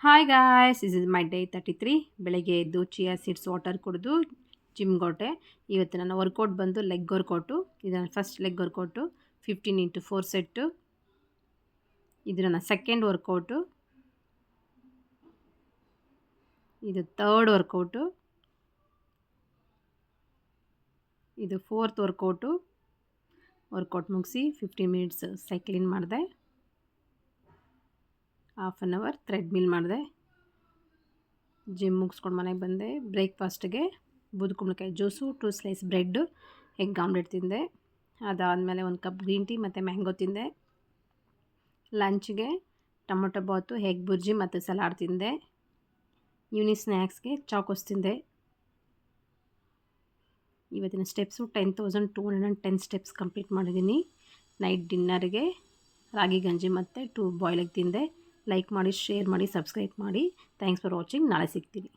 Hi guys, this is my day 33. ಬೆಳಗ್ಗೆ ಎದ್ದು chia seeds water ಕುಡಿದು ಜಿಮ್ಗೊಟ್ಟೆ. ಇವತ್ತು ನನ್ನ ವರ್ಕೌಟ್ ಬಂದು ಲೆಗ್ ವರ್ಕೌಟು. ಇದು ನನ್ನ first leg workout, 15x4 set. ಇದು ನನ್ನ ಸೆಕೆಂಡ್ ವರ್ಕೌಟು. ಇದು ಥರ್ಡ್ ವರ್ಕೌಟು. ಇದು ಫೋರ್ತ್ ವರ್ಕೌಟು. ವರ್ಕೌಟ್ ಮುಗಿಸಿ 15 ಮಿನಿಟ್ಸ್ ಸೈಕ್ಲಿಂಗ್ ಮಾಡಿದೆ. ಹಾಫ್ ಆನ್ ಅವರ್ ಥ್ರೆಡ್ಮಿಲ್ ಮಾಡಿದೆ. ಜಿಮ್ ಮುಗಿಸ್ಕೊಂಡು ಮನೆಗೆ ಬಂದೆ. ಬ್ರೇಕ್ಫಾಸ್ಟ್ಗೆ ಬೂದುಕುಂಬಳಕಾಯಿ juice, 2 slice bread, egg omelette ತಿಂದೆ. ಅದಾದಮೇಲೆ 1 ಕಪ್ ಗ್ರೀನ್ ಟೀ ಮತ್ತು ಮ್ಯಾಂಗೋ ತಿಂದೆ. ಲಂಚ್ಗೆ ಟೊಮೊಟೊ ಬಾತು, ಎಗ್ ಬುರ್ಜಿ ಮತ್ತು ಸಲಾಡ್ ತಿಂದೆ. ಈವ್ನಿಂಗ್ ಸ್ನ್ಯಾಕ್ಸ್ಗೆ ಚಾಕೋಸ್ ತಿಂದೆ. ಇವತ್ತಿನ ಸ್ಟೆಪ್ಸು 10,210 ಸ್ಟೆಪ್ಸ್ ಕಂಪ್ಲೀಟ್ ಮಾಡಿದ್ದೀನಿ. ನೈಟ್ ಡಿನ್ನರ್ಗೆ ರಾಗಿ ಗಂಜಿ ಮತ್ತು 2 ಬಾಯ್ಲ್ ಎಗ್ ತಿಂದೆ. ಲೈಕ್ ಮಾಡಿ, ಶೇರ್ ಮಾಡಿ, ಸಬ್ಸ್ಕ್ರೈಬ್ ಮಾಡಿ. Thanks for watching. ನಾಳೆ ಸಿಗ್ತೀನಿ.